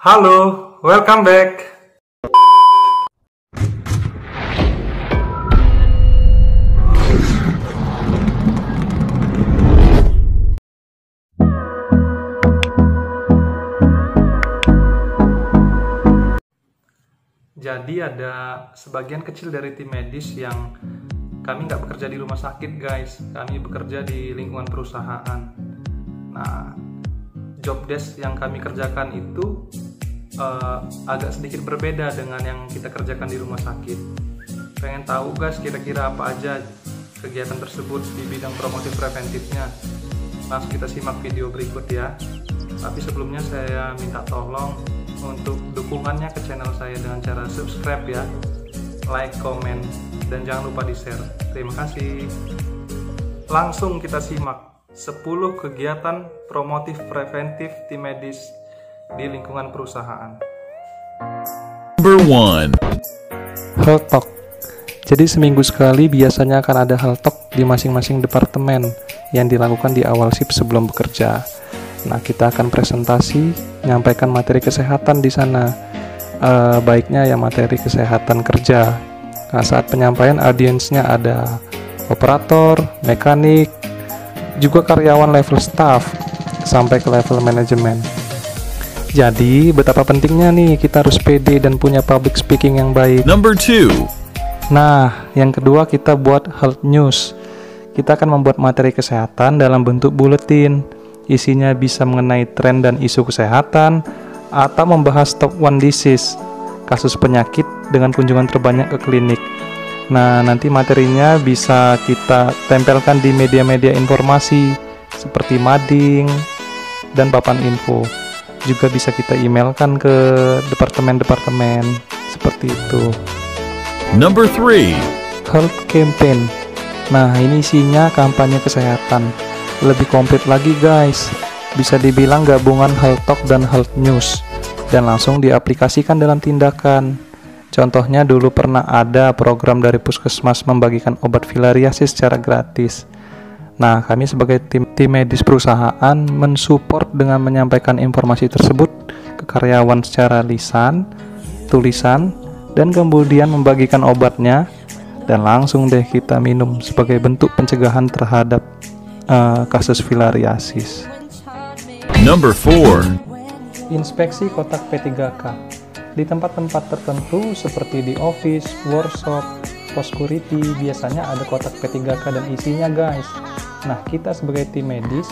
Halo, welcome back. Jadi ada sebagian kecil dari tim medis yang kami nggak bekerja di rumah sakit guys, kami bekerja di lingkungan perusahaan. Nah, job desk yang kami kerjakan itu agak sedikit berbeda dengan yang kita kerjakan di rumah sakit. Pengen tahu guys kira-kira apa aja kegiatan tersebut di bidang promotif preventifnya? Langsung kita simak video berikut ya. Tapi sebelumnya saya minta tolong untuk dukungannya ke channel saya dengan cara subscribe ya, like, komen, dan jangan lupa di-share. Terima kasih. Langsung kita simak 10 kegiatan promotif preventif tim medis di lingkungan perusahaan. Number 1. Health Talk. Jadi seminggu sekali biasanya akan ada health talk di masing-masing departemen yang dilakukan di awal shift sebelum bekerja. Nah, kita akan presentasi, menyampaikan materi kesehatan di sana. Baiknya ya materi kesehatan kerja. Nah, saat penyampaian audiensnya ada operator, mekanik, juga karyawan level staff, sampai ke level manajemen. Jadi, betapa pentingnya nih kita harus pede dan punya public speaking yang baik. Number 2. Nah, yang kedua kita buat health news. Kita akan membuat materi kesehatan dalam bentuk buletin. Isinya bisa mengenai tren dan isu kesehatan, atau membahas top 1 disease, kasus penyakit dengan kunjungan terbanyak ke klinik. Nah, nanti materinya bisa kita tempelkan di media-media informasi seperti mading dan papan info. Juga bisa kita emailkan ke departemen-departemen seperti itu. Number 3. Health campaign. Nah, ini isinya kampanye kesehatan. Lebih komplit lagi guys. Bisa dibilang gabungan health talk dan health news, dan langsung diaplikasikan dalam tindakan. Contohnya dulu pernah ada program dari puskesmas membagikan obat filariasis secara gratis. Nah, kami sebagai tim medis perusahaan mensupport dengan menyampaikan informasi tersebut ke karyawan secara lisan, tulisan, dan kemudian membagikan obatnya, dan langsung deh kita minum sebagai bentuk pencegahan terhadap kasus filariasis. Number 4. Inspeksi kotak P3K. Di tempat-tempat tertentu seperti di office, workshop, pos security, biasanya ada kotak P3K dan isinya guys. Nah, kita sebagai tim medis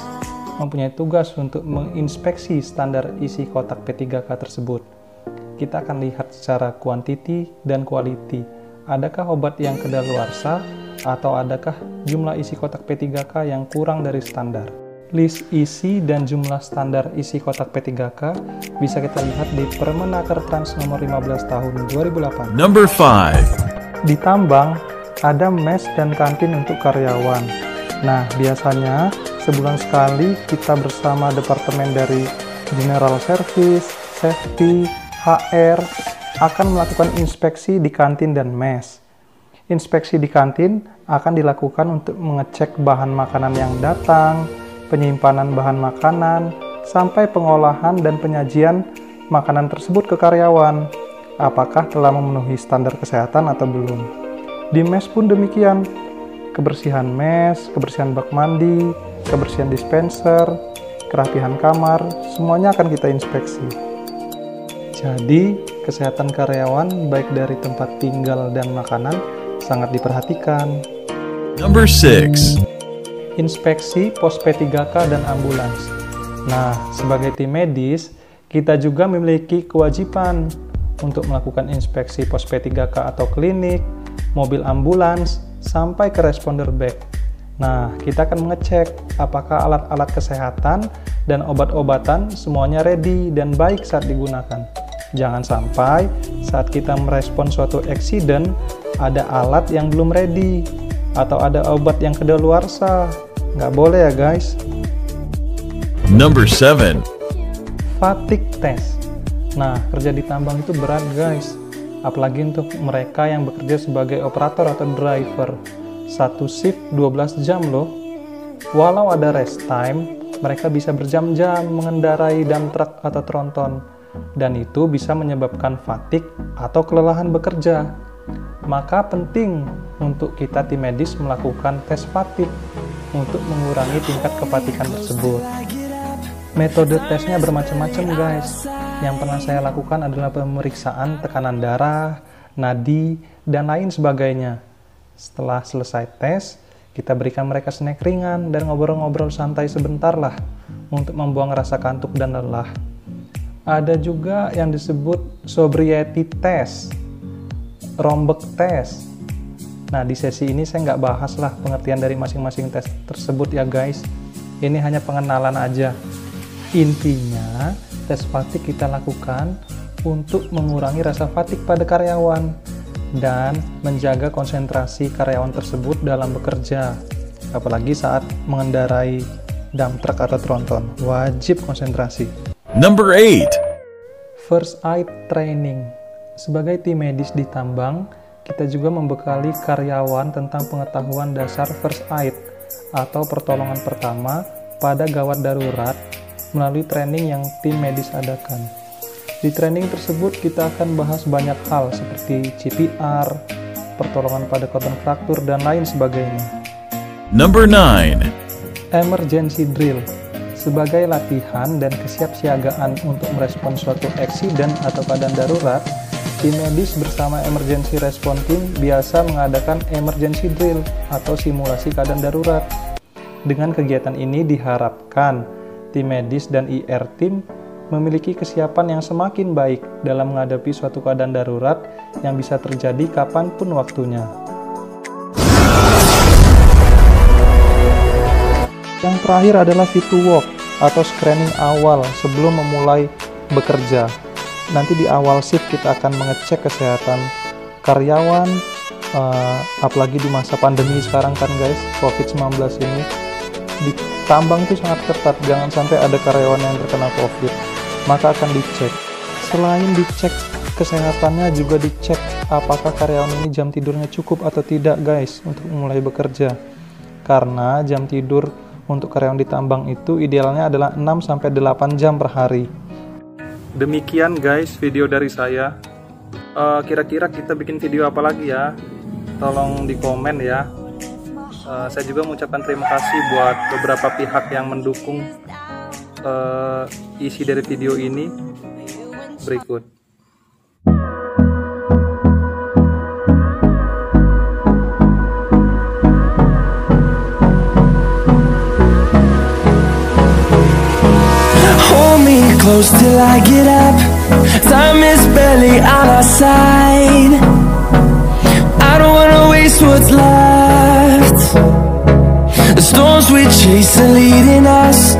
mempunyai tugas untuk menginspeksi standar isi kotak P3K tersebut. Kita akan lihat secara quantity dan quality. Adakah obat yang kedaluarsa atau adakah jumlah isi kotak P3K yang kurang dari standar. List isi dan jumlah standar isi kotak P3K bisa kita lihat di Permenaker Trans nomor 15 tahun 2008. Number 5. Di tambang ada mes dan kantin untuk karyawan. Nah, biasanya sebulan sekali kita bersama departemen dari General Service, Safety, HR akan melakukan inspeksi di kantin dan mes. Inspeksi di kantin akan dilakukan untuk mengecek bahan makanan yang datang, penyimpanan bahan makanan, sampai pengolahan dan penyajian makanan tersebut ke karyawan. Apakah telah memenuhi standar kesehatan atau belum. Di mes pun demikian. Kebersihan mes, kebersihan bak mandi, kebersihan dispenser, kerapihan kamar, semuanya akan kita inspeksi. Jadi, kesehatan karyawan baik dari tempat tinggal dan makanan sangat diperhatikan. Number 6. Inspeksi pos P3K dan ambulans. Nah, sebagai tim medis, kita juga memiliki kewajiban untuk melakukan inspeksi pos P3K atau klinik, mobil ambulans, sampai ke responder bag. Nah, kita akan mengecek apakah alat-alat kesehatan dan obat-obatan semuanya ready dan baik saat digunakan. Jangan sampai saat kita merespon suatu accident, ada alat yang belum ready, atau ada obat yang kedaluarsa. Nggak boleh ya guys. Number 7. Fatigue test. Nah, kerja di tambang itu berat guys. Apalagi untuk mereka yang bekerja sebagai operator atau driver. Satu shift 12 jam loh. Walau ada rest time, mereka bisa berjam-jam mengendarai dump truck atau tronton. dan itu bisa menyebabkan fatigue atau kelelahan bekerja. Maka penting untuk kita tim medis melakukan tes fatigue untuk mengurangi tingkat kepatikan tersebut. Metode tesnya bermacam-macam guys. Yang pernah saya lakukan adalah pemeriksaan tekanan darah, nadi, dan lain sebagainya. Setelah selesai tes, kita berikan mereka snack ringan dan ngobrol-ngobrol santai sebentar lah untuk membuang rasa kantuk dan lelah. Ada juga yang disebut sobriety test, Romberg test. Nah, di sesi ini saya nggak bahas lah pengertian dari masing-masing tes tersebut ya guys. Ini hanya pengenalan aja. Intinya, tes fatigue kita lakukan untuk mengurangi rasa fatigue pada karyawan dan menjaga konsentrasi karyawan tersebut dalam bekerja. Apalagi saat mengendarai dump truck atau tronton, wajib konsentrasi. Number 8. First aid training. Sebagai tim medis di tambang, kita juga membekali karyawan tentang pengetahuan dasar first aid atau pertolongan pertama pada gawat darurat melalui training yang tim medis adakan. Di training tersebut kita akan bahas banyak hal seperti CPR, pertolongan pada korban fraktur, dan lain sebagainya. Number 9. Emergency drill. Sebagai latihan dan kesiapsiagaan untuk merespons suatu eksiden atau keadaan darurat, tim medis bersama emergency response team biasa mengadakan emergency drill atau simulasi keadaan darurat. Dengan kegiatan ini diharapkan tim medis dan IR team memiliki kesiapan yang semakin baik dalam menghadapi suatu keadaan darurat yang bisa terjadi kapanpun waktunya. Yang terakhir adalah fit to work atau screening awal sebelum memulai bekerja. Nanti di awal shift kita akan mengecek kesehatan karyawan, apalagi di masa pandemi sekarang kan guys, COVID-19 ini. Di tambang itu sangat ketat, jangan sampai ada karyawan yang terkena COVID, maka akan dicek. Selain dicek kesehatannya, juga dicek apakah karyawan ini jam tidurnya cukup atau tidak guys untuk mulai bekerja. Karena jam tidur untuk karyawan di tambang itu idealnya adalah 6-8 jam per hari. Demikian guys video dari saya. Kira-kira kita bikin video apa lagi ya? Tolong di komen ya. Saya juga mengucapkan terima kasih buat beberapa pihak yang mendukung isi dari video ini. Berikut. Hold me close till I get up. Time is barely on our side. I don't wanna waste what's left. The storms we chase are leading us